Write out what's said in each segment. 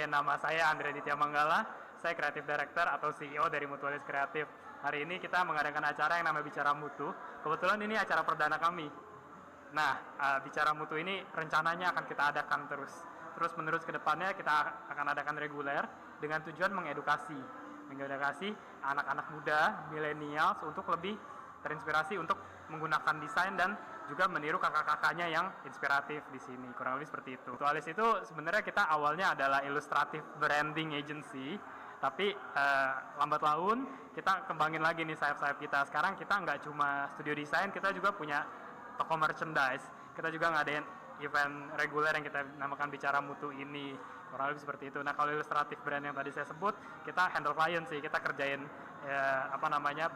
kenalin, nama saya Andre Ditya Manggala. Saya Creative Director atau CEO dari Mutualis Kreatif. Hari ini kita mengadakan acara yang namanya Bicara Mutu. Kebetulan ini acara perdana kami. Nah, Bicara Mutu ini rencananya akan kita adakan terus menerus ke depannya. Kita akan adakan reguler dengan tujuan mengedukasi anak-anak muda, milenial untuk lebih terinspirasi untuk menggunakan desain dan juga meniru kakak-kakaknya yang inspiratif di sini. Kurang lebih seperti itu. Mutualis itu sebenarnya kita awalnya adalah illustrative branding agency, tapi lambat laun kita kembangin lagi nih sayap-sayap kita. Sekarang kita nggak cuma studio desain, kita juga punya toko merchandise. Kita juga ngadain event reguler yang kita namakan Bicara Mutu ini. Kurang lebih seperti itu. Nah, kalau illustrative brand yang tadi saya sebut, kita handle klien sih. Kita kerjain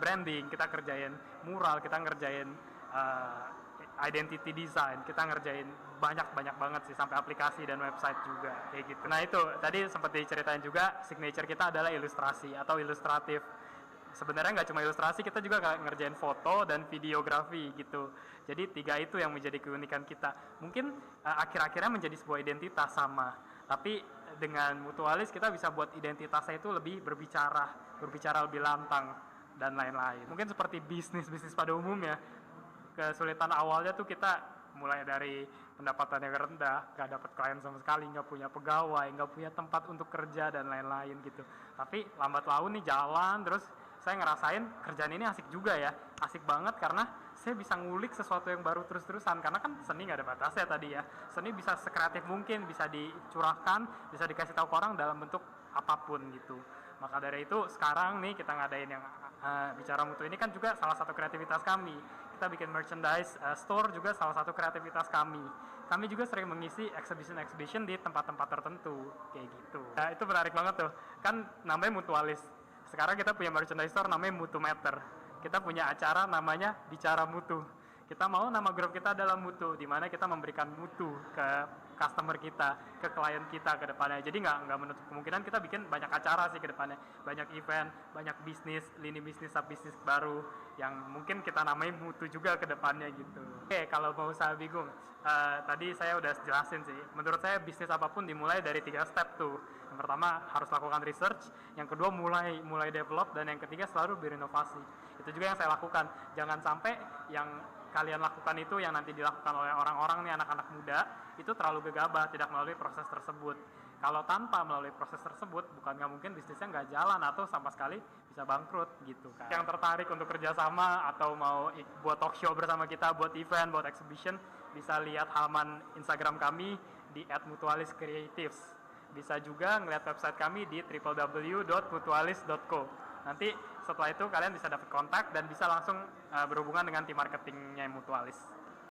branding, kita kerjain mural, kita ngerjain identity design, kita ngerjain banyak banget sih, sampai aplikasi dan website juga kayak gitu. Nah, itu tadi sempat diceritain juga, signature kita adalah ilustrasi atau ilustratif. Sebenarnya nggak cuma ilustrasi, kita juga ngerjain foto dan videografi gitu. Jadi 3 itu yang menjadi keunikan kita. Mungkin akhir-akhirnya menjadi sebuah identitas sama, tapi dengan Mutualis kita bisa buat identitasnya itu lebih berbicara lebih lantang dan lain-lain. Mungkin seperti bisnis pada umumnya, kesulitan awalnya tuh kita mulai dari pendapatan yang rendah, gak dapat klien sama sekali, gak punya pegawai, gak punya tempat untuk kerja dan lain-lain gitu. Tapi lambat laun nih jalan, terus saya ngerasain kerjaan ini asik juga ya, asik banget karena saya bisa ngulik sesuatu yang baru terus-terusan, karena kan seni gak ada batasnya tadi ya. Seni bisa sekreatif mungkin, bisa dicurahkan, bisa dikasih tahu ke orang dalam bentuk apapun gitu. Maka dari itu sekarang nih kita ngadain yang Bicara Mutu ini kan juga salah satu kreativitas kami. Kita bikin merchandise store juga salah satu kreativitas kami. Kami juga sering mengisi exhibition di tempat-tempat tertentu kayak gitu. Nah, itu menarik banget tuh. Kan namanya Mutualis. Sekarang kita punya merchandise store namanya Mutu Meter. Kita punya acara namanya Bicara Mutu. Kita mau nama grup kita adalah Mutu, di mana kita memberikan mutu ke customer kita, ke klien kita ke depannya. Jadi nggak menutup kemungkinan kita bikin banyak acara sih ke depannya, banyak event, banyak bisnis, lini bisnis, sub bisnis baru yang mungkin kita namai Mutu juga ke depannya gitu. Oke, kalau mau usaha bingung, tadi saya udah jelasin sih. Menurut saya bisnis apapun dimulai dari 3 step tuh. Yang pertama harus lakukan research, yang kedua mulai develop, dan yang ketiga selalu berinovasi. Itu juga yang saya lakukan. Jangan sampai yang kalian lakukan itu yang nanti dilakukan oleh orang-orang nih, anak-anak muda, itu terlalu gegabah, tidak melalui proses tersebut. Kalau tanpa melalui proses tersebut, bukan nggak mungkin bisnisnya nggak jalan atau sama sekali bisa bangkrut gitu kan. Yang tertarik untuk kerjasama atau mau buat talk show bersama kita, buat event, buat exhibition, bisa lihat halaman Instagram kami di @mutualiscreatives. Bisa juga ngeliat website kami di www.mutualis.co. Nanti setelah itu kalian bisa dapat kontak dan bisa langsung berhubungan dengan tim marketingnya Mutualis.